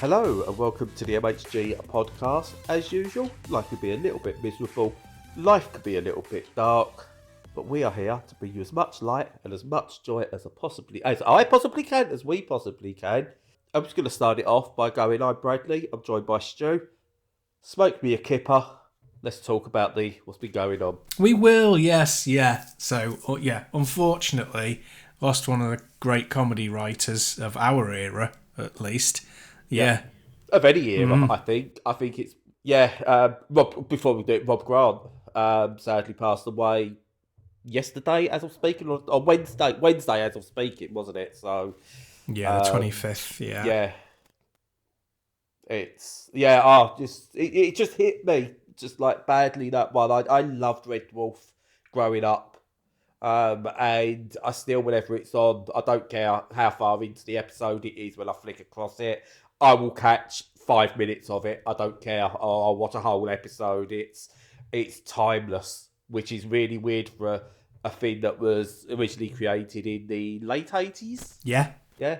Hello and welcome to the MHG podcast. As usual, life could be a little bit miserable, life could be a little bit dark, but we are here to bring you as much light and as much joy as I possibly can. As we possibly can. I'm just going to start it off by going, I'm Bradley, I'm joined by Stu. Smoke me a kipper. Let's talk about what's been going on. We will, yes, yeah. So, unfortunately, lost one of the great comedy writers of our era, at least. Yeah. Of any era, I think. I think it's, Rob, before we do it, Rob Grant sadly passed away yesterday as I'm speaking, or Wednesday as I'm speaking, wasn't it? So, yeah, the 25th, yeah. Yeah. It just hit me, just like badly, that one. I loved Red Dwarf growing up. And I still, whenever it's on, I don't care how far into the episode it is when I flick across it, I will catch 5 minutes of it. I don't care. I'll watch a whole episode. It's timeless, which is really weird for a thing that was originally created in the late 80s. Yeah. Yeah.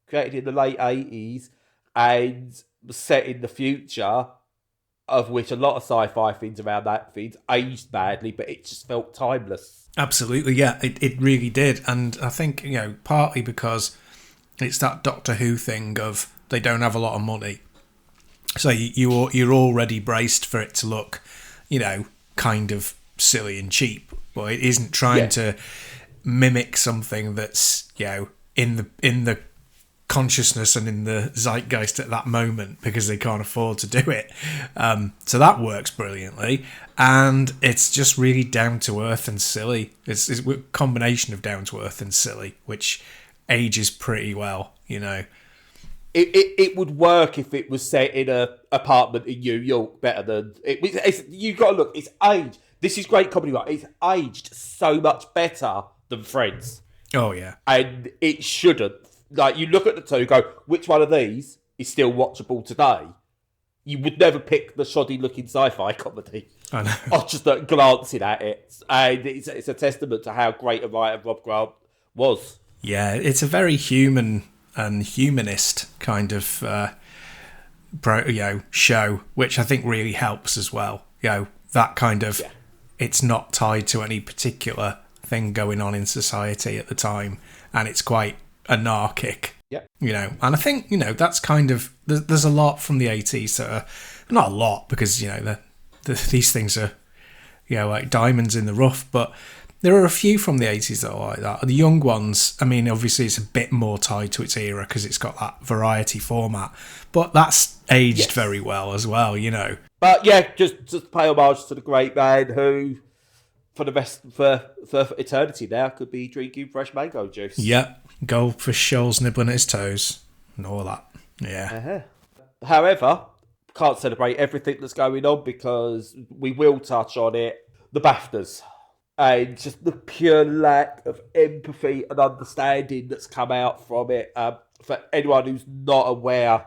Created in the late 80s and set in the future, of which a lot of sci-fi things around that things aged badly, but it just felt timeless. Absolutely, yeah, it really did. And I think, partly because it's that Doctor Who thing of they don't have a lot of money. So you're already braced for it to look, kind of silly and cheap. But it isn't trying to mimic something that's, in the consciousness and in the zeitgeist at that moment because they can't afford to do it. So that works brilliantly. And it's just really down to earth and silly. It's a combination of down to earth and silly, which ages pretty well, It would work if it was set in an apartment in New York better than... You've got to look, it's aged. This is great comedy, right? It's aged so much better than Friends. Oh, yeah. And it shouldn't. Like, you look at the two, go, which one of these is still watchable today? You would never pick the shoddy-looking sci-fi comedy. I know. Or just glancing at it. And it's a testament to how great a writer Rob Grant was. Yeah, it's a very human and humanist kind of show, which I think really helps as well. That kind of... Yeah. It's not tied to any particular thing going on in society at the time. And it's quite anarchic. Yeah. And I think, that's kind of... There's a lot from the 80s that are... Not a lot, because, these things are, like diamonds in the rough, but there are a few from the 80s that are like that. The young ones, I mean, obviously it's a bit more tied to its era because it's got that variety format, but that's aged very well as well, But yeah, just pay homage to the great man who, for eternity now, could be drinking fresh mango juice. Yeah, goldfish shoals nibbling at his toes and all that. Yeah. Uh-huh. However, can't celebrate everything that's going on because we will touch on it. The BAFTAs. And just the pure lack of empathy and understanding that's come out from it. For anyone who's not aware,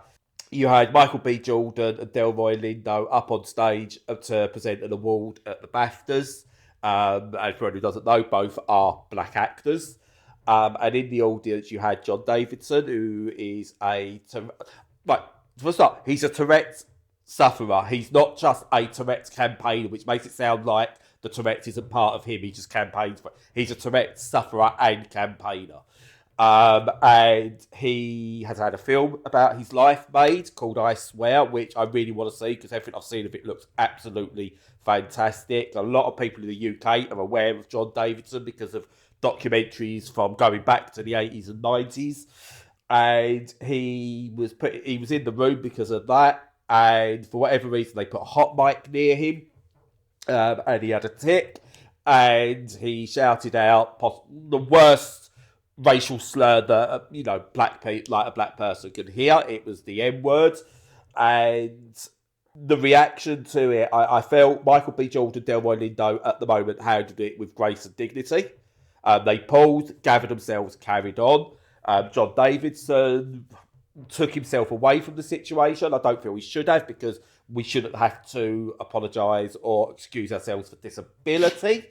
you had Michael B. Jordan and Delroy Lindo up on stage to present an award at the BAFTAs. And for anyone who doesn't know, both are black actors. And in the audience, you had John Davidson, who is he's a Tourette's sufferer. He's not just a Tourette's campaigner, which makes it sound like the Tourette's isn't part of him. He just campaigns for it. He's a Tourette's sufferer and campaigner. And he has had a film about his life made called I Swear, which I really want to see because everything I've seen of it looks absolutely fantastic. A lot of people in the UK are aware of John Davidson because of documentaries from going back to the 80s and 90s. And he was in the room because of that. And for whatever reason, they put a hot mic near him. And he had a tick. And he shouted out the worst racial slur that a black person could hear. It was the N-word, and the reaction to it, I felt Michael B. Jordan, Delroy Lindo at the moment handled it with grace and dignity. They paused, gathered themselves, carried on. John Davidson took himself away from the situation. I don't feel he should have, because we shouldn't have to apologise or excuse ourselves for disability.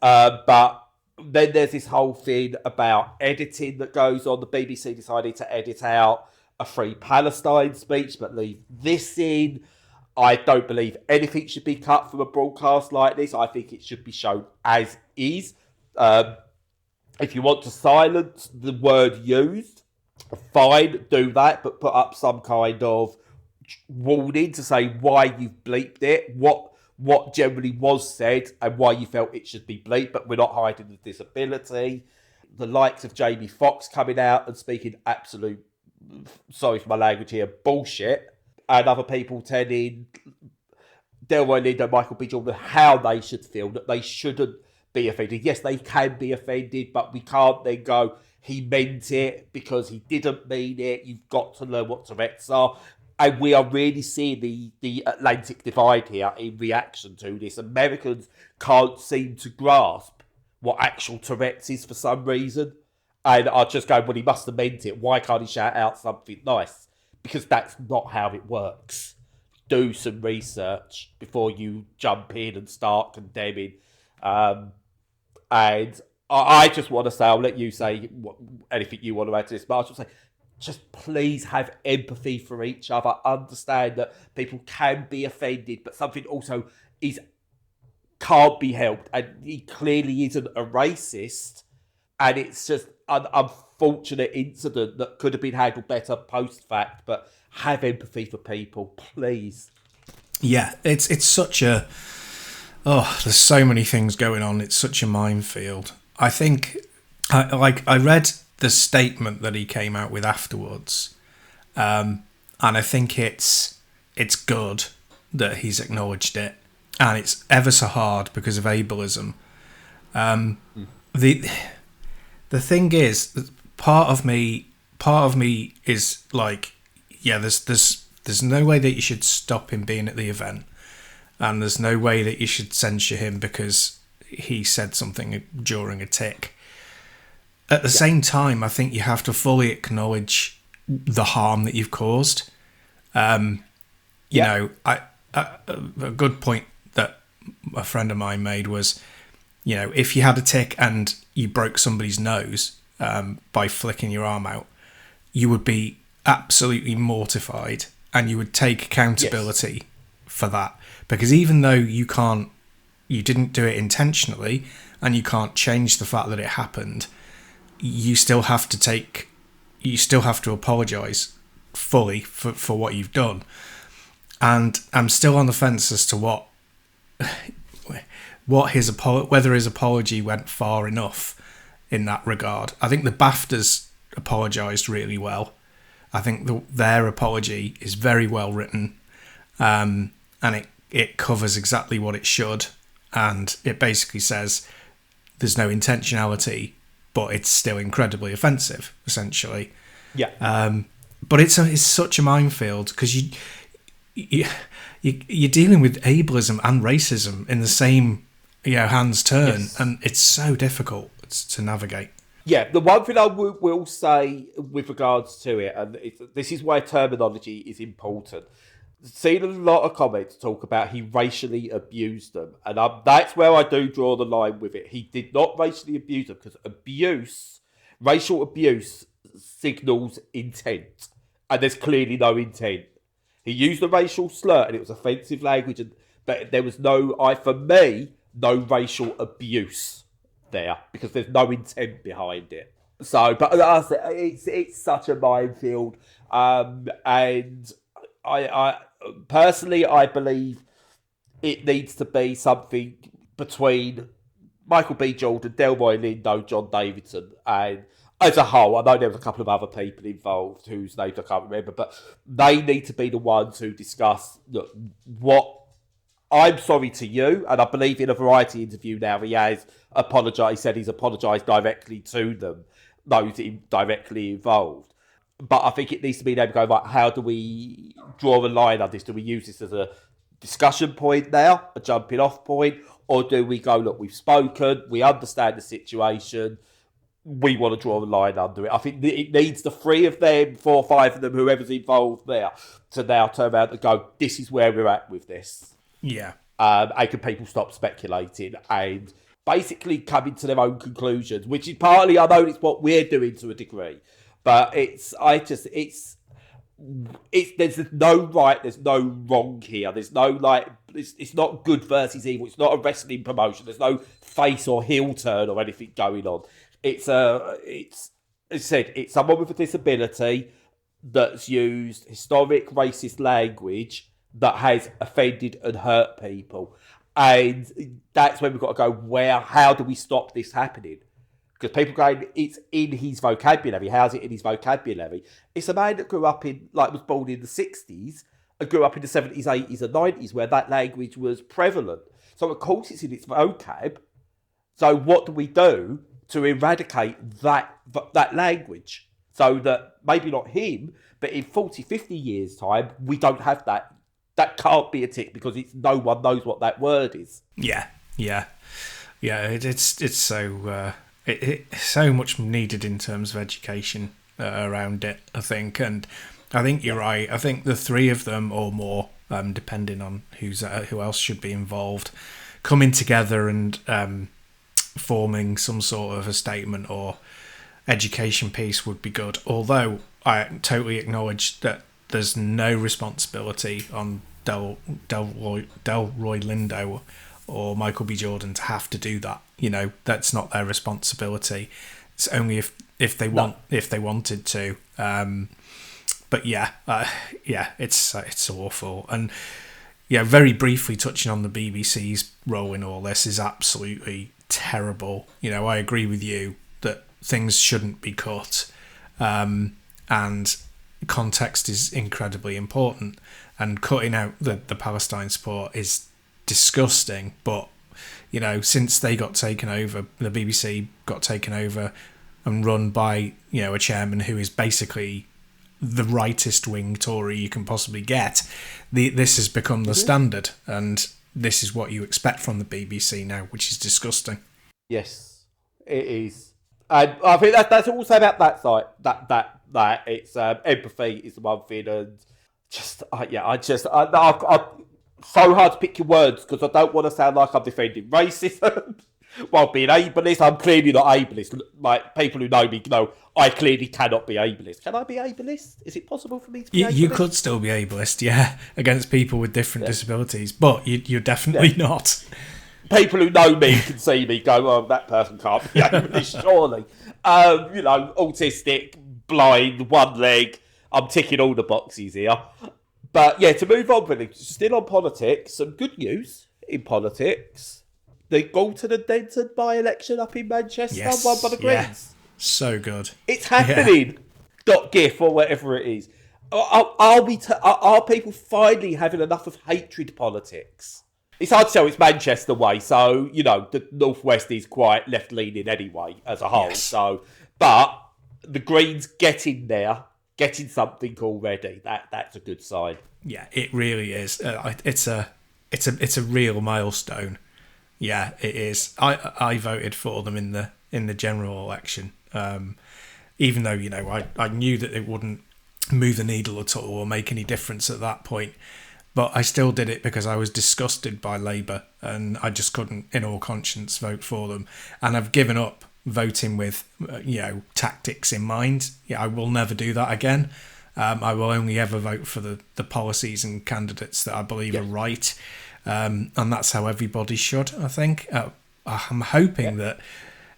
But then there's this whole thing about editing that goes on. The BBC decided to edit out a Free Palestine speech, but leave this in. I don't believe anything should be cut from a broadcast like this. I think it should be shown as is. If you want to silence the word used, fine, do that, but put up some kind of warning to say why you've bleeped it, what generally was said, and why you felt it should be bleeped, but we're not hiding the disability. The likes of Jamie Foxx coming out and speaking absolute, sorry for my language here, bullshit, and other people telling Delroy Lindo and Michael B. Jordan how they should feel, that they shouldn't be offended. Yes, they can be offended, but we can't then go, he meant it because he didn't mean it. You've got to learn what Tourette's are. And we are really seeing the Atlantic divide here in reaction to this. Americans can't seem to grasp what actual Tourette's is for some reason. And I just go, well, he must have meant it. Why can't he shout out something nice? Because that's not how it works. Do some research before you jump in and start condemning. And I just want to say, I'll let you say anything you want to add to this, but I'll just say, just please have empathy for each other. Understand that people can be offended, but something also can't be helped. And he clearly isn't a racist. And it's just an unfortunate incident that could have been handled better post-fact. But have empathy for people, please. Yeah, it's such a... Oh, there's so many things going on. It's such a minefield. I think... I read the statement that he came out with afterwards, and I think it's good that he's acknowledged it, and it's ever so hard because of ableism. The thing is, part of me is like, yeah, there's no way that you should stop him being at the event, and there's no way that you should censure him because he said something during a tick. At the same time, I think you have to fully acknowledge the harm that you've caused. You know, a good point that a friend of mine made was, you know, if you had a tick and you broke somebody's nose by flicking your arm out, you would be absolutely mortified and you would take accountability for that. Because even though you didn't do it intentionally and you can't change the fact that it happened, you still have to apologise fully for what you've done. And I'm still on the fence as to whether his apology went far enough in that regard. I think the BAFTAs apologised really well. I think their apology is very well written, and it covers exactly what it should, and it basically says there's no intentionality, but it's still incredibly offensive, essentially. Yeah. But it's such a minefield because you're dealing with ableism and racism in the same hands turn, and it's so difficult to navigate. Yeah, the one thing I will say with regards to it, and this is why terminology is important. Seen a lot of comments talk about he racially abused them, and that's where I do draw the line with it. He did not racially abuse them because racial abuse signals intent, and there's clearly no intent. He used a racial slur and it was offensive language, but there was no racial abuse there because there's no intent behind it. So, but it's such a minefield, and I personally, I believe it needs to be something between Michael B. Jordan, Delroy Lindo, John Davidson, and as a whole, I know there was a couple of other people involved whose names I can't remember, but they need to be the ones who discuss what I'm sorry to you, and I believe in a Variety interview now he has apologised. He said he's apologised directly to them, those directly involved. But I think it needs to be them going, right, how do we draw a line on this? Do we use this as a discussion point now, a jumping off point? Or do we go, look, we've spoken, we understand the situation, we want to draw a line under it? I think it needs the three of them, 4 or 5 of them, whoever's involved there, to now turn around and go, this is where we're at with this. Yeah. And can people stop speculating and basically coming to their own conclusions, which is partly, I know it's what we're doing to a degree. But there's no right, there's no wrong here. There's no like, it's not good versus evil. It's not a wrestling promotion. There's no face or heel turn or anything going on. It's as I said, it's someone with a disability that's used historic racist language that has offended and hurt people. And that's when we've got to go, how do we stop this happening? Because people going, it's in his vocabulary. How's it in his vocabulary? It's a man that grew up was born in the 60s and grew up in the 70s, 80s and 90s where that language was prevalent. So of course it's in its vocab. So what do we do to eradicate that language? So that maybe not him, but in 40, 50 years' time, we don't have that. That can't be a tick because no one knows what that word is. Yeah. It's so it's so much needed in terms of education around it, I think. And I think you're right. I think the three of them or more, depending on who else should be involved, coming together and forming some sort of a statement or education piece would be good. Although I totally acknowledge that there's no responsibility on Delroy Lindo or Michael B. Jordan to have to do that. That's not their responsibility. It's only if they wanted to. But it's awful. And very briefly touching on the BBC's role in all this is absolutely terrible. I agree with you that things shouldn't be cut, and context is incredibly important. And cutting out the Palestine support is disgusting. But since they got taken over, the BBC got taken over and run by a chairman who is basically the rightest wing Tory you can possibly get, this has become the standard, and this is what you expect from the BBC now, which is disgusting. Yes, it is. And I think that's also about that side. That it's empathy is the one thing, and I so hard to pick your words because I don't want to sound like I'm defending racism while being ableist. I'm clearly not ableist. Like, people who know me know I clearly cannot be ableist. Can I be ableist? Is it possible for me to be ableist? You could still be ableist, against people with different disabilities, but you're definitely not. People who know me can see me go, oh, that person can't be ableist, surely. Autistic, blind, one leg. I'm ticking all the boxes here. But to move on, really, still on politics, some good news in politics. The Galton and Denton by-election up in Manchester, won by the Greens. So good. It's happening. .gif or whatever it is. Are people finally having enough of hatred politics? It's hard to tell. It's Manchester way, so the Northwest is quite left-leaning anyway as a whole. Yes. So, but the Greens getting there. Getting something already, that's a good sign. Yeah, it really is. It's a real milestone. Yeah, it is. I voted for them in the general election, even though I knew that it wouldn't move the needle at all or make any difference at that point. But I still did it because I was disgusted by Labour and I just couldn't, in all conscience, vote for them. And I've given up voting with tactics in mind. I will never do that again. I will only ever vote for the policies and candidates that I believe are right, and that's how everybody should, I think. I'm hoping that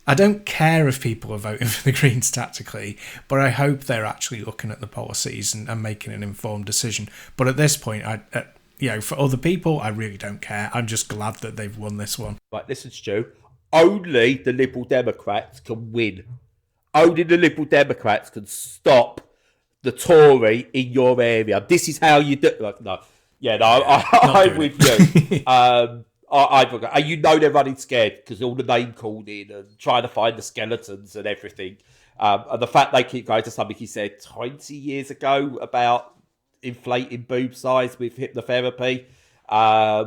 I don't care if people are voting for the Greens tactically, but I hope they're actually looking at the policies and making an informed decision. But at this point, for other people, I really don't care. I'm just glad that they've won this one. Right, listen, Stu. Only the Liberal Democrats can win. Only the Liberal Democrats can stop the Tory in your area. This is how you do it. I'm with you. They're running scared because all the name calling and trying to find the skeletons and everything. And the fact they keep going to something he said 20 years ago about inflating boob size with hypnotherapy.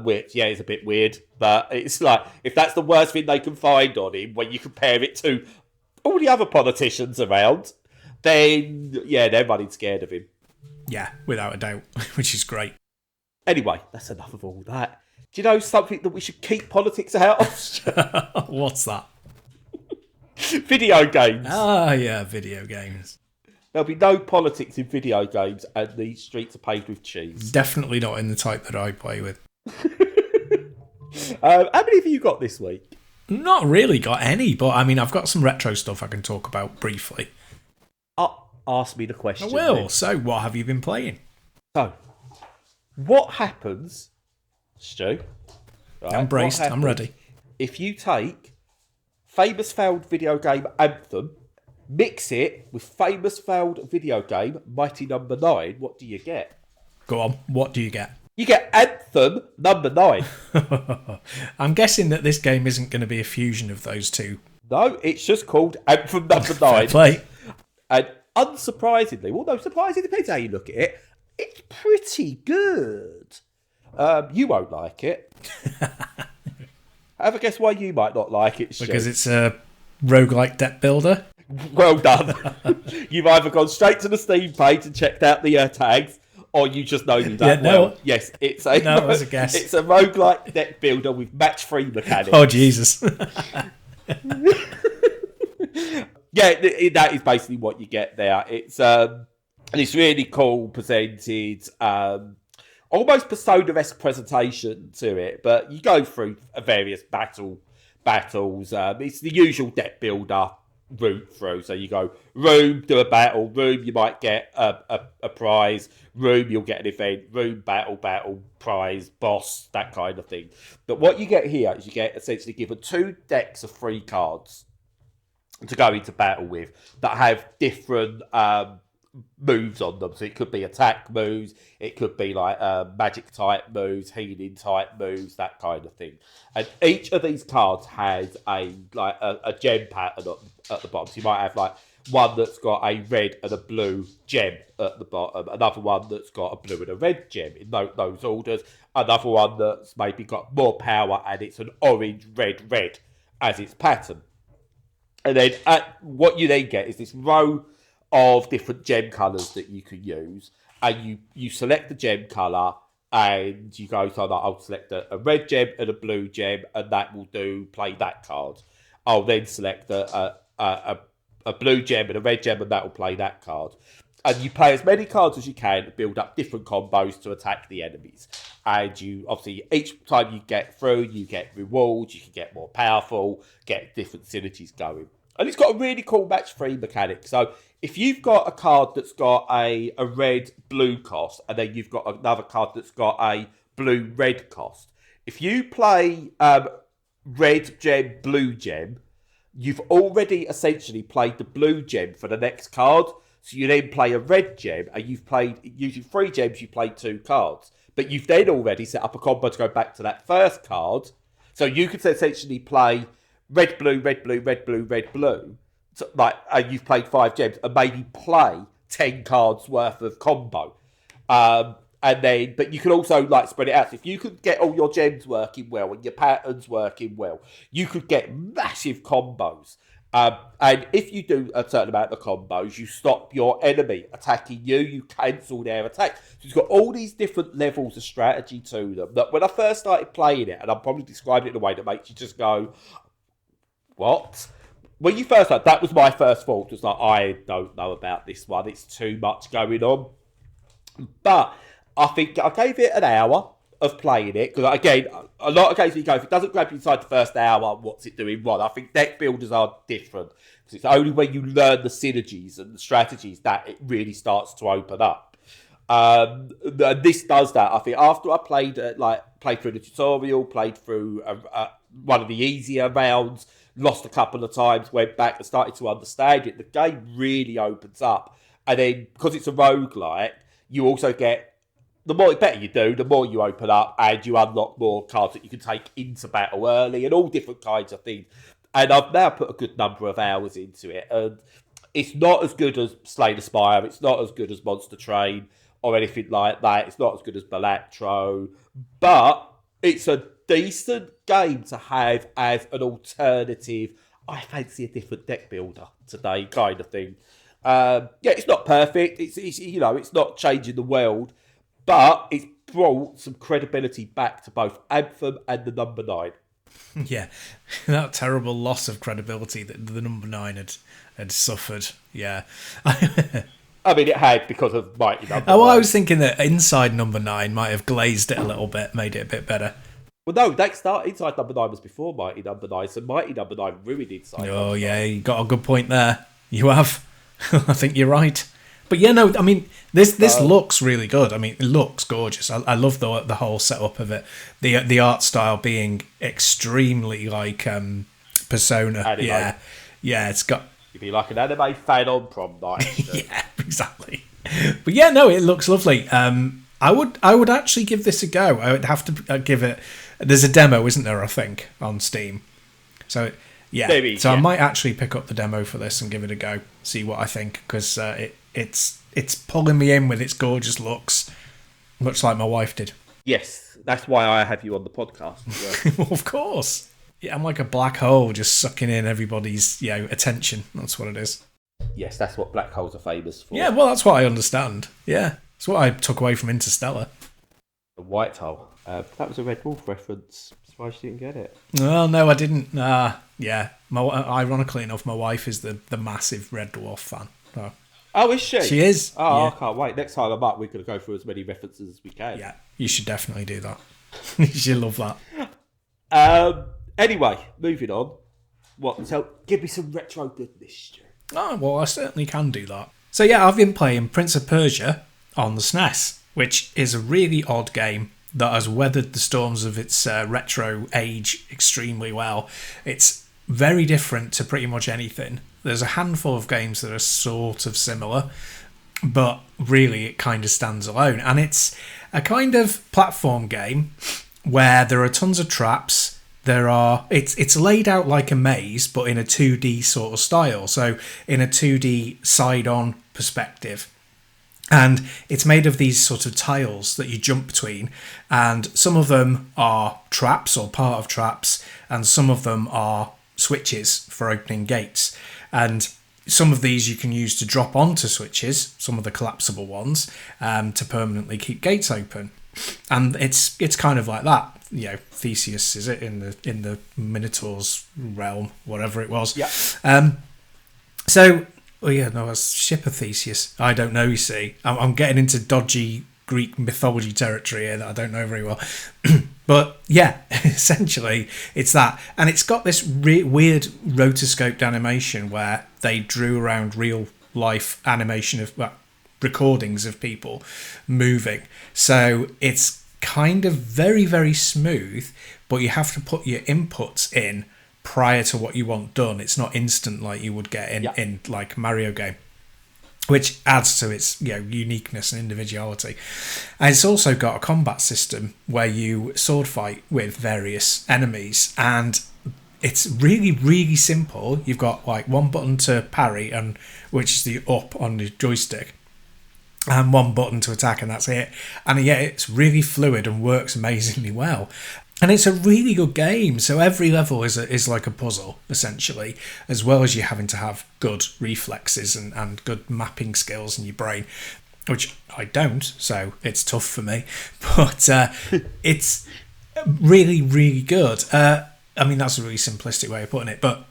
Which is a bit weird, but it's like, if that's the worst thing they can find on him when you compare it to all the other politicians around, then they're running scared of him. Yeah, without a doubt, which is great. Anyway, that's enough of all that. Do you know something that we should keep politics out of? What's that? Video games. Ah, yeah, video games. There'll be no politics in video games, and the streets are paved with cheese. Definitely not in the type that I play with. How many have you got this week? Not really got any, but I mean, I've got some retro stuff I can talk about briefly. Ask me the question. I will. Then. So, what have you been playing? So, what happens, Stu? Right, I'm braced. I'm ready. If you take famous failed video game Anthem, mix it with famous failed video game Mighty Number 9, what do you get? Go on. What do you get? You get Anthem number 9. I'm guessing that this game isn't going to be a fusion of those two. No, it's just called Anthem number 9. Fair play. And unsurprisingly, although surprising depends how you look at it, it's pretty good. You won't like it. Have a guess why you might not like it, Stu? Because it's a roguelike deck builder. Well done. You've either gone straight to the Steam page and checked out the tags, or you just know you that well. No. Yes, it's a guess. It's a roguelike deck builder with match-free mechanics. Oh, Jesus. Yeah, that is basically what you get there. It's really cool presented, almost Persona-esque presentation to it, but you go through various battles. It's the usual deck builder route through. So you go room, do a battle, room, you might get a prize, room, you'll get an event, room, battle, prize, boss, that kind of thing. But what you get here is you get essentially given 2 decks of 3 cards to go into battle with that have different moves on them. So it could be attack moves, it could be like magic type moves, healing type moves, that kind of thing. And each of these cards has a gem pattern at the bottom. So you might have like one that's got a red and a blue gem at the bottom, another one that's got a blue and a red gem in those orders, another one that's maybe got more power and it's an orange, red as its pattern. And then what you then get is this row of different gem colours that you can use, and you select the gem colour and you go, so I'll select a red gem and a blue gem, and that will play that card. I'll then select a blue gem and a red gem, and that will play that card. And you play as many cards as you can to build up different combos to attack the enemies. And you obviously, each time you get through, you get rewards, you can get more powerful, get different synergies going. And it's got a really cool match-3 mechanic. So if you've got a card that's got a red-blue cost, and then you've got another card that's got a blue-red cost, if you play red gem, blue gem, you've already essentially played the blue gem for the next card. So you then play a red gem, and you've played, using 3 gems, you played 2 cards. But you've then already set up a combo to go back to that first card. So you could essentially play red, blue, red, blue, red, blue, red, blue. So, you've played 5 gems, and maybe play 10 cards worth of combo. But you can also spread it out. So if you could get all your gems working well and your patterns working well, you could get massive combos. And if you do a certain amount of combos, you stop your enemy attacking you, you cancel their attack. So it's got all these different levels of strategy to them that when I first started playing it, and I'm probably describing it in a way that makes you just go, what? When you first started, that was my first thought. It was like, I don't know about this one. It's too much going on. But I think I gave it an hour of playing it, because again, a lot of games you go, if it doesn't grab you inside the first hour, what's it doing wrong? I think deck builders are different, because it's only when you learn the synergies and the strategies that it really starts to open up. This does that. I think after I played through the tutorial, played through one of the easier rounds, lost a couple of times, went back and started to understand it, the game really opens up. And then because it's a roguelike, you also get, the better you do, the more you open up, and you unlock more cards that you can take into battle early, and all different kinds of things. And I've now put a good number of hours into it, and it's not as good as Slay the Spire, it's not as good as Monster Train, or anything like that, it's not as good as Balatro, but it's a decent game to have as an alternative. I fancy a different deck builder today, kind of thing. It's not perfect, it's not changing the world, but it's brought some credibility back to both Anthem and the number 9. Yeah, that terrible loss of credibility that the number 9 had suffered. Yeah. I mean, it had because of Mighty Number 9. Oh, well, I was thinking that Inside Number 9 might have glazed it a little bit, made it a bit better. Well, no, Inside Number 9 was before Mighty Number 9, so Mighty Number 9 ruined Inside Oh, Number 9. yeah, you got a good point there. You have. I think you're right. But yeah, no, I mean, this looks really good. I mean, it looks gorgeous. I love the whole setup of it. The art style being extremely like Persona. Anime. Yeah, it's got... You'd be like an anime fan on prom night. Yeah, exactly. But yeah, no, it looks lovely. I would actually give this a go. I would have to give it... There's a demo, isn't there, I think, on Steam. So, yeah. Maybe, I might actually pick up the demo for this and give it a go, see what I think, because it's pulling me in with its gorgeous looks, much like my wife did. Yes, that's why I have you on the podcast as well. Well, of course. Yeah, I'm like a black hole just sucking in everybody's attention. That's what it is. Yes, that's what black holes are famous for. Yeah, well, that's what I understand. Yeah, that's what I took away from Interstellar. The white hole. That was a Red Wolf reference. Surprised you didn't get it. Well, no, I didn't. Yeah. Ironically enough, my wife is the massive Red Dwarf fan. So. Oh, is she? She is. Oh, yeah. I can't wait. Next time I'm up, we're going to go through as many references as we can. Yeah, you should definitely do that. You should love that. Anyway, moving on. So, give me some retro goodness, Stu. Oh, well, I certainly can do that. So, yeah, I've been playing Prince of Persia on the SNES, which is a really odd game that has weathered the storms of its retro age extremely well. It's very different to pretty much anything. There's a handful of games that are sort of similar, but really it kind of stands alone. And it's a kind of platform game where there are tons of traps. It's laid out like a maze, but in a 2D sort of style. So in a 2D side-on perspective. And it's made of these sort of tiles that you jump between. And some of them are traps or part of traps. And some of them are switches for opening gates. And some of these you can use to drop onto switches, some of the collapsible ones, to permanently keep gates open. And it's kind of like that. Theseus, is it, in the Minotaur's realm, whatever it was. Yeah. That's Ship of Theseus. I don't know, you see. I'm getting into dodgy Greek mythology territory here that I don't know very well. But yeah, essentially it's that. And it's got this weird rotoscoped animation where they drew around real life animation of recordings of people moving. So it's kind of very, very smooth, but you have to put your inputs in prior to what you want done. It's not instant like you would get in like a Mario game, which adds to its uniqueness and individuality. And it's also got a combat system where you sword fight with various enemies, and it's really, really simple. You've got like one button to parry, and which is the up on the joystick, and one button to attack, and that's it. And yeah, it's really fluid and works amazingly well. And it's a really good game. So every level is like a puzzle, essentially, as well as you having to have good reflexes and good mapping skills in your brain, which I don't, so it's tough for me. But it's really, really good. I mean, that's a really simplistic way of putting it. But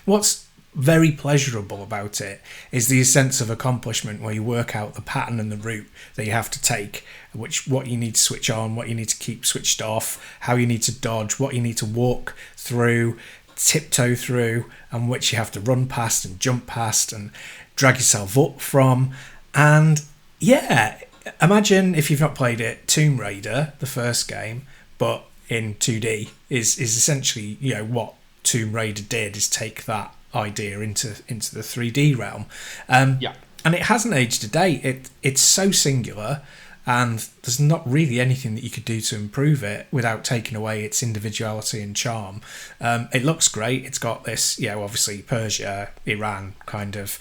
what's very pleasurable about it is the sense of accomplishment where you work out the pattern and the route that you have to take, what you need to switch on, what you need to keep switched off, how you need to dodge, what you need to walk through, tiptoe through, and which you have to run past and jump past and drag yourself up from. And yeah, imagine, if you've not played it, Tomb Raider, the first game, but in 2D, is essentially what Tomb Raider did, is take that idea into the 3D realm. And it hasn't aged a day. It's so singular, and there's not really anything that you could do to improve it without taking away its individuality and charm. It looks great. It's got this, obviously Persia, Iran kind of.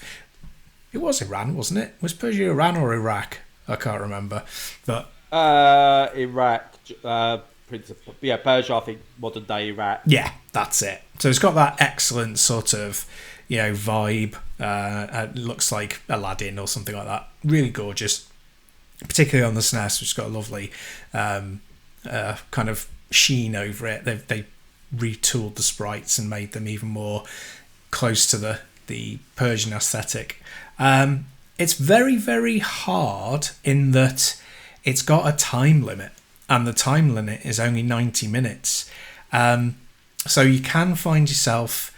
It was Iran, wasn't it? Was Persia Iran or Iraq? I can't remember. But Iraq. Persia, I think, modern day Iraq. Yeah, that's it. So it's got that excellent sort of, vibe. It looks like Aladdin or something like that. Really gorgeous, particularly on the SNES, which has got a lovely kind of sheen over it. They retooled the sprites and made them even more close to the Persian aesthetic. It's very, very hard in that it's got a time limit, and the time limit is only 90 minutes. So you can find yourself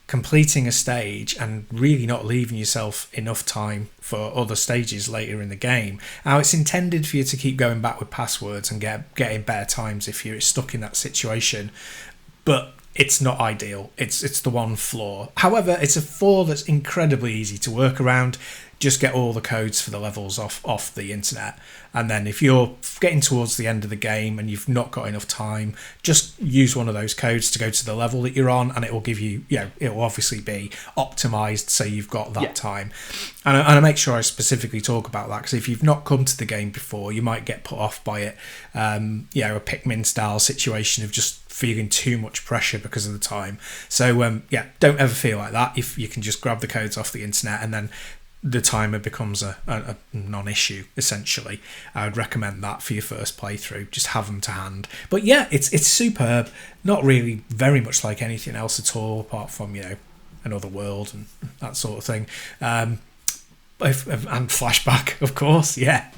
completing a stage and really not leaving yourself enough time for other stages later in the game. Now, it's intended for you to keep going back with passwords and getting better times if you're stuck in that situation, but it's not ideal. It's the one flaw. However, it's a flaw that's incredibly easy to work around. Just get all the codes for the levels off the internet, and then if you're getting towards the end of the game and you've not got enough time, just use one of those codes to go to the level that you're on, and it will give you, it will obviously be optimized so you've got that time. And I make sure I specifically talk about that, because if you've not come to the game before, you might get put off by it. A Pikmin style situation of just feeling too much pressure because of the time. So don't ever feel like that. If you can just grab the codes off the internet, and then the timer becomes a non-issue, essentially. I would recommend that for your first playthrough. Just have them to hand. But yeah, it's superb. Not really very much like anything else at all, apart from, another world and that sort of thing. And flashback, of course. Yeah,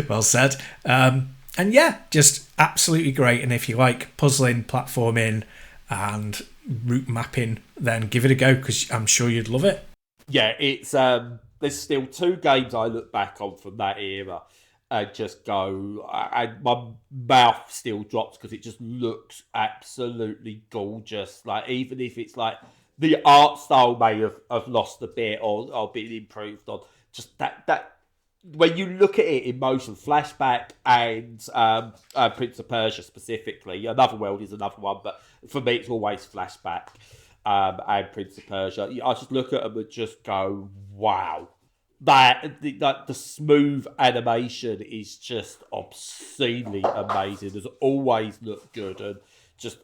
well said. And yeah, just absolutely great. And if you like puzzling, platforming, and route mapping, then give it a go, because I'm sure you'd love it. Yeah, it's there's still 2 games I look back on from that era and just go, and my mouth still drops because it just looks absolutely gorgeous. Like, even if it's like the art style may have lost a bit or been improved on, just that when you look at it in motion, Flashback and Prince of Persia specifically, Another World is another one, but for me it's always Flashback. And Prince of Persia, I just look at them and just go, wow. The smooth animation is just obscenely amazing. Has always looked good, and just,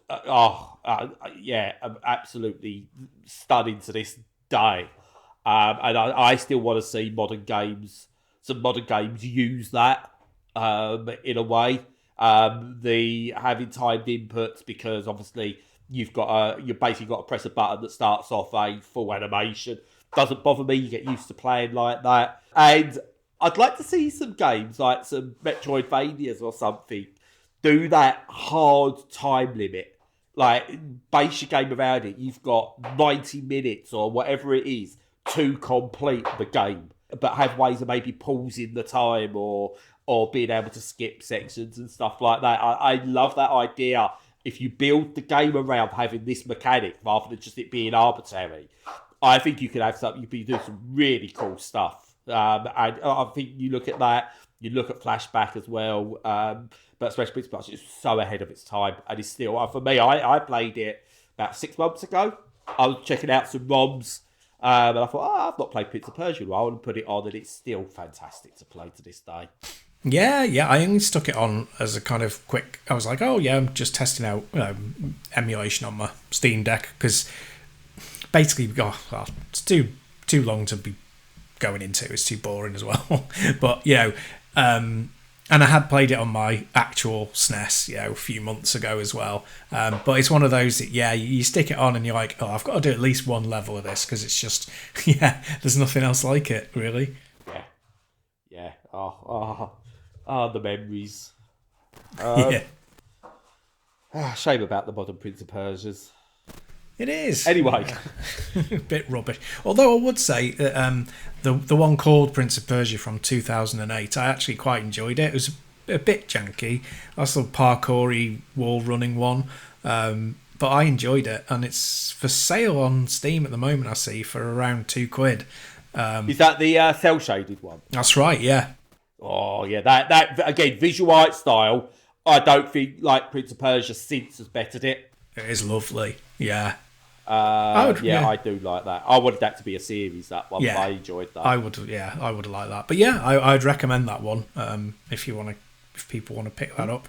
absolutely stunning to this day. And I still want to see some modern games use that in a way. The having timed inputs, because obviously you basically got to press a button that starts off a full animation. Doesn't bother me. You get used to playing like that. And I'd like to see some games, like some Metroidvanias or something, do that hard time limit. Like, base your game around it. You've got 90 minutes or whatever it is to complete the game, but have ways of maybe pausing the time or being able to skip sections and stuff like that. I love that idea. If you build the game around having this mechanic rather than just it being arbitrary, I think you could have something. You could do some really cool stuff. And I think you look at that. You look at Flashback as well. But especially Prince of Persia is so ahead of its time, and it's still, for me, I played it about 6 months ago. I was checking out some ROMs, and I thought, I've not played Prince of Persia in a while, and put it on, and it's still fantastic to play to this day. Yeah, I only stuck it on as a kind of quick. I was like, I'm just testing out emulation on my Steam Deck, because basically, it's too long to be going into. It's too boring as well. But and I had played it on my actual SNES, a few months ago as well. But it's one of those that, you stick it on and you're like, I've got to do at least one level of this, because it's just, there's nothing else like it, really. Yeah. The memories. Shame about the modern Prince of Persias. It is. Anyway. A bit rubbish. Although I would say that the one called Prince of Persia from 2008, I actually quite enjoyed it. It was a bit janky. That's the parkoury wall running one. But I enjoyed it, and it's for sale on Steam at the moment, I see, for around £2. Is that the cell shaded one? That's right, yeah. Oh yeah, that again, visual art style. I don't think like Prince of Persia since has bettered it. It is lovely, yeah. I do like that. I wanted that to be a series, that one. Yeah. But I enjoyed that. I would like that. But yeah, I'd recommend that one if people want to pick that up.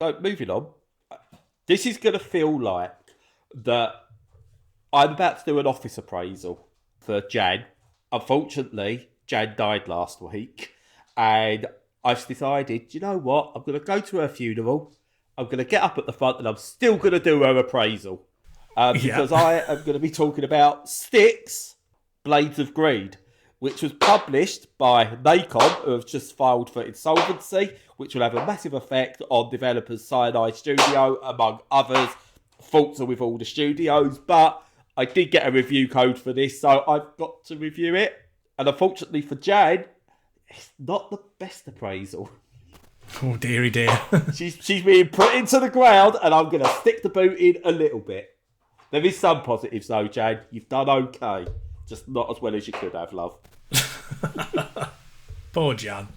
So moving on, this is going to feel like that I'm about to do an office appraisal for Jan. Unfortunately, Jan died last week, and I've decided, you know what? I'm going to go to her funeral. I'm going to get up at the front, and I'm still going to do her appraisal. Because I am going to be talking about Styx, Blades of Greed, which was published by Nacon, who have just filed for insolvency, which will have a massive effect on developers Cyanide Studio, among others. Faults are with all the studios, but I did get a review code for this, so I've got to review it. And unfortunately for Jan, it's not the best appraisal. Oh, dearie dear. She's being put into the ground, and I'm going to stick the boot in a little bit. There is some positives though, Jan. You've done okay. Just not as well as you could have, love. Poor Jan.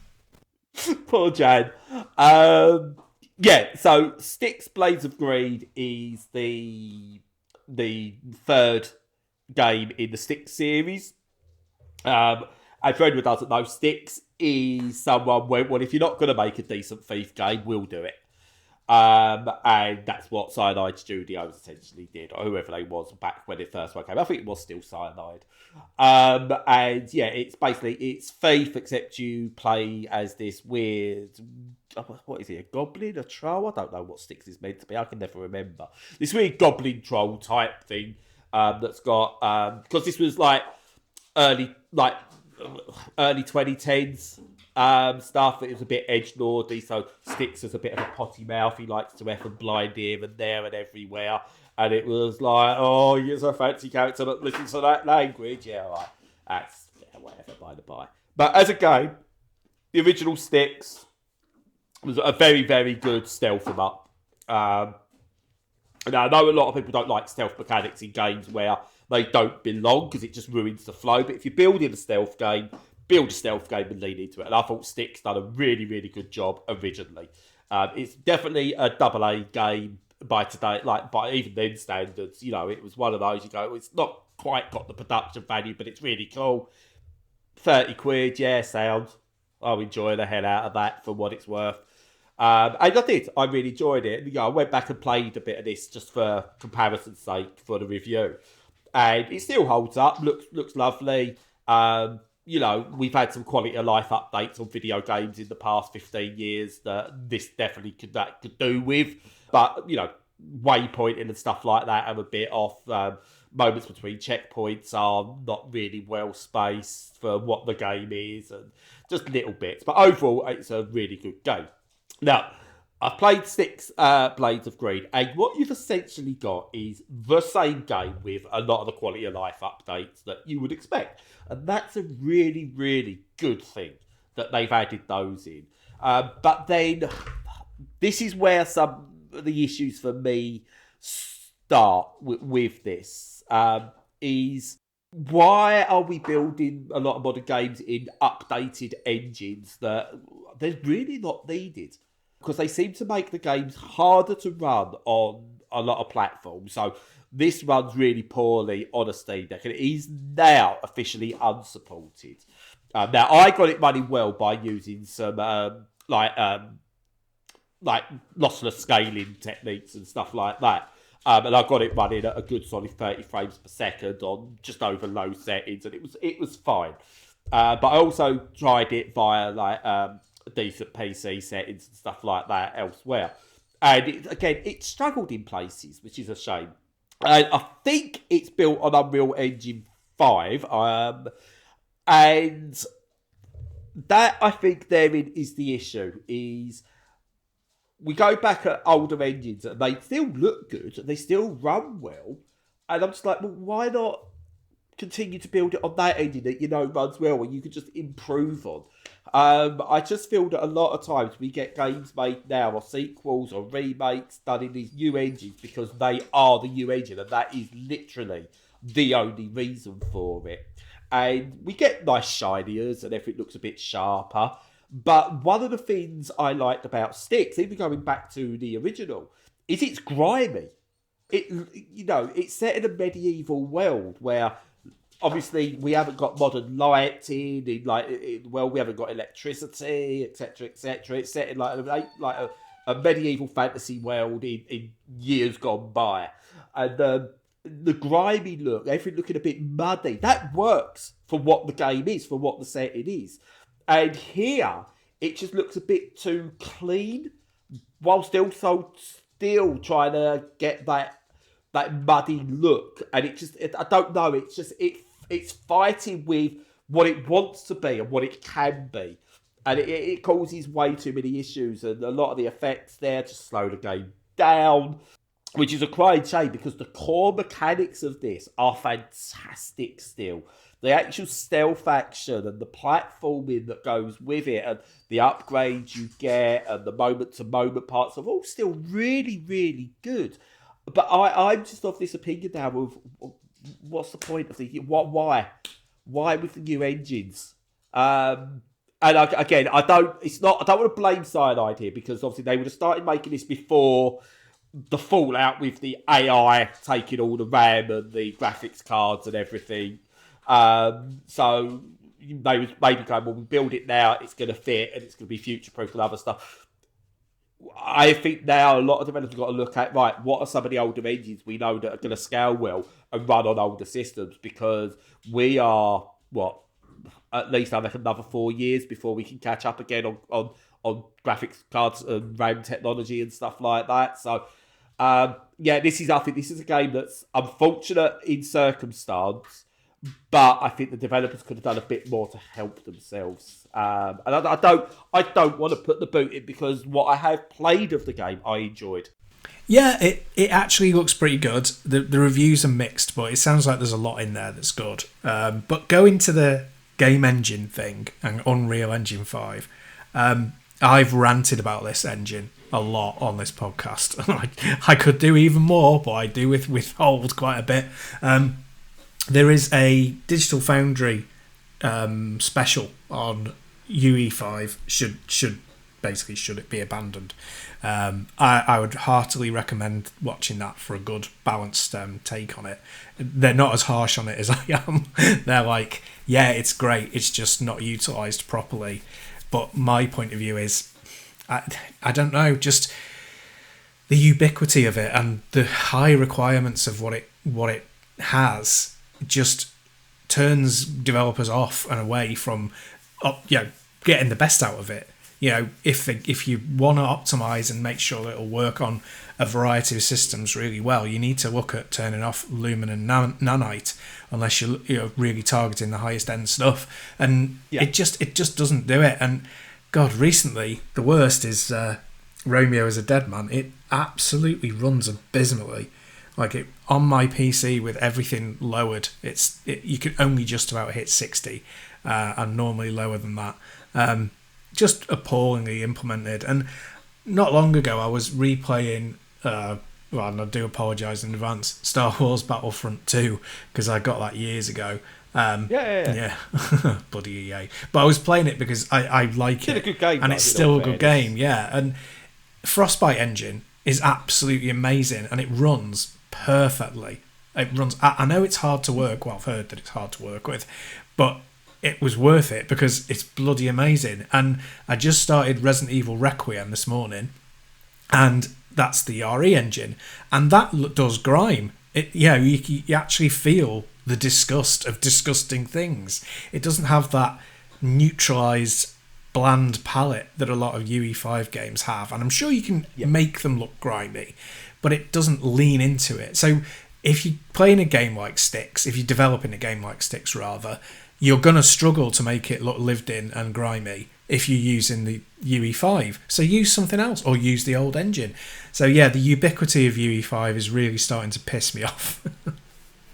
Poor Jan. Yeah, so Styx Blades of Greed is the third game in the Styx series. And for anyone who doesn't know, Styx is someone where, well, if you're not going to make a decent Thief game, we'll do it. And that's what Cyanide Studios essentially did, or whoever they was back when it first came. I think it was still Cyanide. And yeah, it's Thief, except you play as this weird, what is it, a goblin, a troll? I don't know what Styx is meant to be. I can never remember. This weird goblin troll type thing that's got, because this was early 2010s stuff. It was a bit edgelordy, so Styx was a bit of a potty mouth. He likes to F and blind here and there and everywhere. And it was like, oh, you're a fancy character that listens to that language. Yeah, right. That's whatever, by the by. But as a game, the original Styx was a very, very good stealth 'em up. Now, I know a lot of people don't like stealth mechanics in games where they don't belong because it just ruins the flow. But if you're building a stealth game, build a stealth game and lean into it. And I thought Styx done a really, really good job originally. It's definitely a AA game by today, by even then standards. You know, it was one of those you go, it's not quite got the production value, but it's really cool. 30 quid, yeah, sound. I'll enjoy the hell out of that for what it's worth. And I did. I really enjoyed it. You know, I went back and played a bit of this just for comparison's sake for the review. And it still holds up, looks lovely. You know, we've had some quality of life updates on video games in the past 15 years that this definitely could do with. But, you know, waypointing and stuff like that are a bit off. Moments between checkpoints are not really well spaced for what the game is, and just little bits. But overall, it's a really good game. Now, I've played Styx Blades of Greed, and what you've essentially got is the same game with a lot of the quality of life updates that you would expect. And that's a really, really good thing that they've added those in. But then, this is where some of the issues for me start with this, is why are we building a lot of modern games in updated engines that they're really not needed? Because they seem to make the games harder to run on a lot of platforms. So this runs really poorly on a Steam Deck, and it is now officially unsupported. Now, I got it running well by using some lossless scaling techniques and stuff like that. And I got it running at a good solid 30 frames per second on just over low settings, and it was fine. But I also tried it via decent PC settings and stuff like that elsewhere. And it struggled in places, which is a shame. I think it's built on Unreal Engine 5. And that, I think, therein is the issue, is we go back at older engines and they still look good, they still run well. And I'm just like, well, why not continue to build it on that engine that you know runs well and you can just improve on? I just feel that a lot of times we get games made now, or sequels or remakes done in these new engines because they are the new engine, and that is literally the only reason for it. And we get nice shiniers and everything looks a bit sharper. But one of the things I liked about Styx, even going back to the original, is it's grimy. It's set in a medieval world where obviously we haven't got modern lighting, we haven't got electricity, etc., etc. It's set in a medieval fantasy world in years gone by, and the grimy look, everything looking a bit muddy, that works for what the game is, for what the setting is. And here it just looks a bit too clean, whilst also still trying to get that muddy look. And I don't know, it's fighting with what it wants to be and what it can be. And it causes way too many issues, and a lot of the effects there to slow the game down, which is a crying shame because the core mechanics of this are fantastic still. The actual stealth action and the platforming that goes with it and the upgrades you get and the moment-to-moment parts are all still really, really good. But I'm just of this opinion now of what's the point of the... Why? Why with the new engines? And again, I don't want to blame Cyanide here because obviously they would have started making this before the fallout with the AI taking all the RAM and the graphics cards and everything. So they was maybe going, well, we build it now, it's going to fit and it's going to be future-proof and other stuff. I think now a lot of developers have got to look at, right, what are some of the older engines we know that are going to scale well and run on older systems, because we are, at least I reckon another 4 years before we can catch up again on graphics cards and RAM technology and stuff like that. So, I think this is a game that's unfortunate in circumstance, but I think the developers could have done a bit more to help themselves. And I don't want to put the boot in because what I have played of the game, I enjoyed. Yeah, it actually looks pretty good. The reviews are mixed, but it sounds like there's a lot in there that's good. But going to the game engine thing and Unreal Engine 5, I've ranted about this engine a lot on this podcast. I could do even more, but I do withhold quite a bit. There is a Digital Foundry special on UE5. Should it be abandoned? I would heartily recommend watching that for a good balanced take on it. They're not as harsh on it as I am. They're like, yeah, it's great, it's just not utilised properly. But my point of view is, I don't know, just the ubiquity of it and the high requirements of what it has just turns developers off and away from getting the best out of it. If you want to optimize and make sure that it'll work on a variety of systems really well, you need to look at turning off Lumen and Nanite, unless you're really targeting the highest end stuff. And it just doesn't do it. And God, recently the worst is Romeo is a Dead Man. It absolutely runs abysmally. Like it on my PC with everything lowered, you can only just about hit 60, and normally lower than that. Just appallingly implemented. And not long ago, I was replaying. And I do apologise in advance. Star Wars Battlefront 2, because I got that years ago. Yeah. Bloody EA. But I was playing it because I like it. It's a good game, and it's still a good game. Yeah, and Frostbite engine is absolutely amazing, and it runs perfectly. It runs. I know it's hard to work. Well, I've heard that it's hard to work with, but it was worth it because it's bloody amazing. And I just started Resident Evil Requiem this morning, and that's the RE engine, and that does grime. You actually feel the disgust of disgusting things. It doesn't have that neutralised, bland palette that a lot of UE5 games have, and I'm sure you can make them look grimy, but it doesn't lean into it. So if you're playing a game like Styx, if you're developing a game like Styx rather, you're going to struggle to make it look lived in and grimy if you're using the UE5. So use something else or use the old engine. So yeah, the ubiquity of UE5 is really starting to piss me off.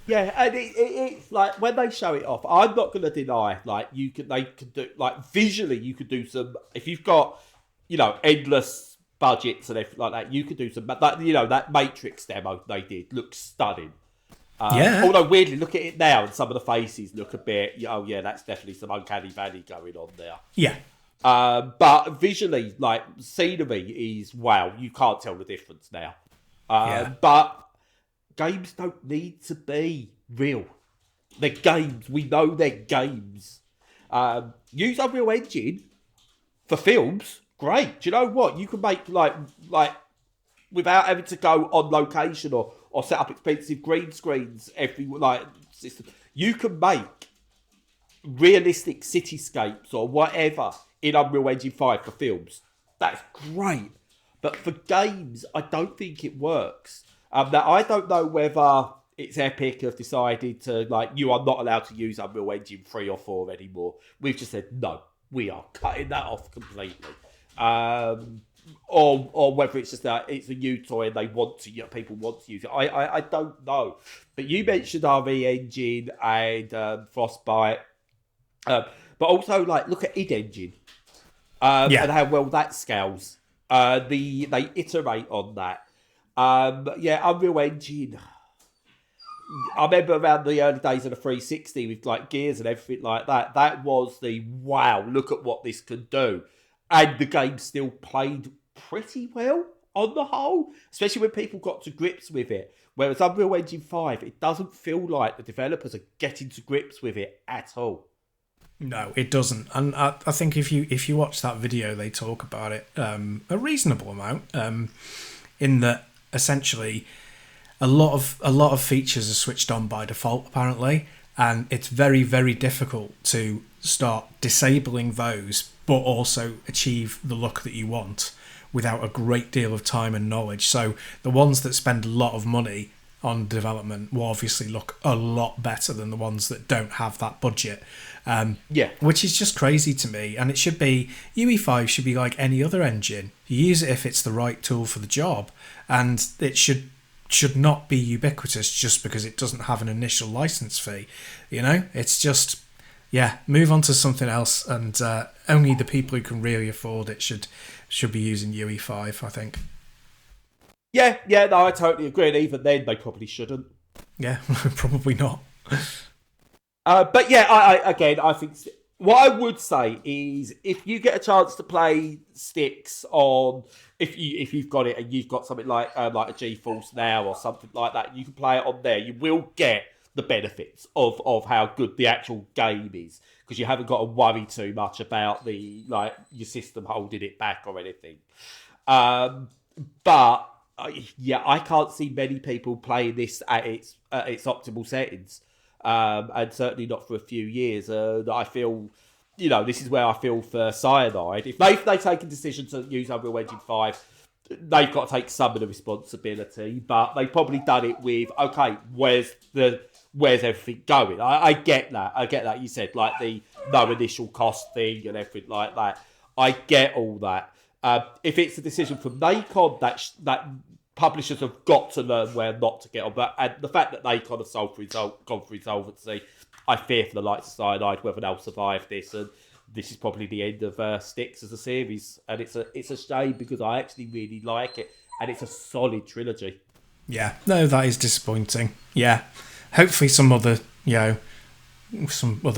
Yeah, and it's like when they show it off, I'm not going to deny, like they could do, like visually you could do some, if you've got, endless budgets and everything like that, you could do some, that Matrix demo they did looks stunning. Although weirdly, look at it now and some of the faces look a bit, that's definitely some uncanny valley going on there. Yeah. But visually, like scenery is, wow, you can't tell the difference now. But games don't need to be real. They're games. We know they're games. Use Unreal Engine for films. Great. Do you know what? You can make like without having to go on location or set up expensive green screens system. You can make realistic cityscapes or whatever in Unreal Engine 5 for films. That's great. But for games, I don't think it works. Now, I don't know whether it's Epic have decided to, like, you are not allowed to use Unreal Engine 3 or 4 anymore. We've just said, no, we are cutting that off completely. Or whether it's just that it's a new toy and they want to, people want to use it. I don't know. But you mentioned RE Engine and Frostbite. But also, like, look at id Engine and how well that scales. They iterate on that. Unreal Engine. I remember around the early days of the 360 with like gears and everything like that. That was the wow, look at what this can do. And the game still played pretty well on the whole, especially when people got to grips with it. Whereas Unreal Engine 5, it doesn't feel like the developers are getting to grips with it at all. No, it doesn't. And I think if you watch that video, they talk about it a reasonable amount. In that essentially a lot of features are switched on by default apparently, and it's very, very difficult to start disabling those but also achieve the look that you want without a great deal of time and knowledge. So the ones that spend a lot of money on development will obviously look a lot better than the ones that don't have that budget. Which is just crazy to me. And it should be, UE5 should be like any other engine. You use it if it's the right tool for the job, and it should not be ubiquitous just because it doesn't have an initial license fee. It's just, move on to something else, and only the people who can really afford it should be using UE5, I think. Yeah, no, I totally agree. And even then, they probably shouldn't. Yeah, probably not. But yeah, I think what I would say is if you get a chance to play Styx on, if you've got it and you've got something like a GeForce Now or something like that, you can play it on there. You will get the benefits of how good the actual game is, because you haven't got to worry too much about your system holding it back or anything. But I can't see many people playing this at its optimal settings, and certainly not for a few years. I feel, this is where I feel for Cyanide. If they take a decision to use Unreal Engine 5, they've got to take some of the responsibility, but they've probably done it with, okay, where's everything going? I get that. You said, like, the no initial cost thing and everything like that. I get all that. If it's a decision from Nacon, that publishers have got to learn where not to get on. But and the fact that Nacon have gone for insolvency, I fear for the likes of Cyanide whether they'll survive this. And this is probably the end of Styx as a series. And it's a shame because I actually really like it. And it's a solid trilogy. Yeah, no, that is disappointing. Yeah, hopefully some other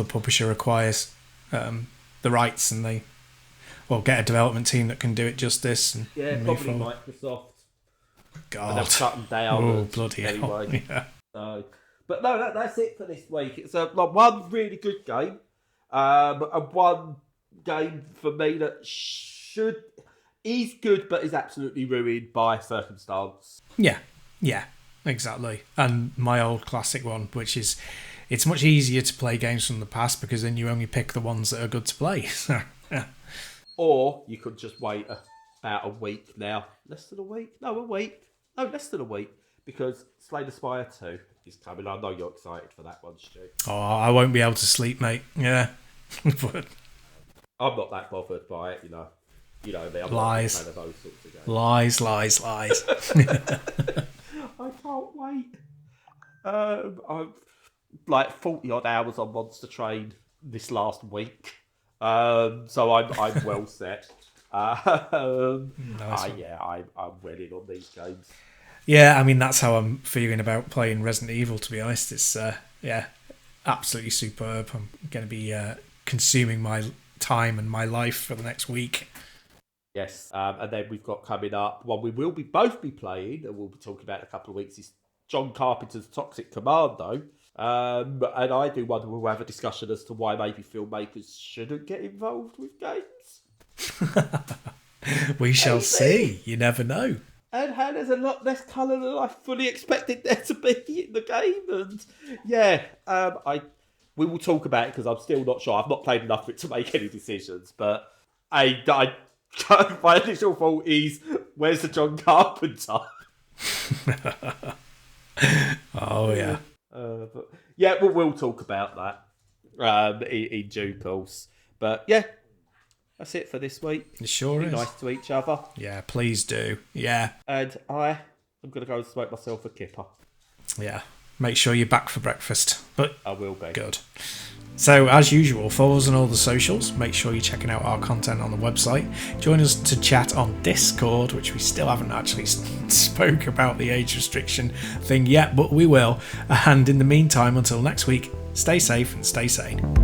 publisher acquires the rights and they get a development team that can do it justice. And probably Microsoft. God, and they'll cut them down. Oh, bloody hell! Anyway. Yeah. But no, that's it for this week. It's one really good game, and one game for me that is good, but is absolutely ruined by circumstance. Yeah, exactly. And my old classic one, which is, it's much easier to play games from the past because then you only pick the ones that are good to play. Yeah. Or you could just wait about a week now. Less than a week? No, a week. No, less than a week. Because Slay the Spire 2 is coming. I know you're excited for that one, Stu. Oh, I won't be able to sleep, mate. Yeah. But I'm not that bothered by it, You know me. I'm lies. not a fan of those sorts of games. Lies. I can't wait. I've like 40 odd hours on Monster Train this last week. So I'm well set. Nice I'm well in on these games. Yeah, I mean, that's how I'm feeling about playing Resident Evil, to be honest. It's absolutely superb. I'm going to be consuming my time and my life for the next week. Yes, and then we've got coming up one we will both be playing, and we'll be talking about in a couple of weeks, is John Carpenter's Toxic Commando. And I do wonder we'll have a discussion as to why maybe filmmakers shouldn't get involved with games. We shall see. You never know. And how there's a lot less colour than I fully expected there to be in the game. And we will talk about it because I'm still not sure. I've not played enough for it to make any decisions. But my initial thought is, where's the John Carpenter? Oh, yeah. But yeah, we'll talk about that in due course. But yeah, that's it for this week. It sure Be is. nice to each other. Yeah, please do. Yeah. And I'm going to go and smoke myself a kipper. Yeah. Make sure you're back for breakfast. But I will be. good. So, as usual, follow us on all the socials. Make sure you're checking out our content on the website. Join us to chat on Discord, which we still haven't actually spoke about the age restriction thing yet, but we will. And in the meantime, until next week, stay safe and stay sane.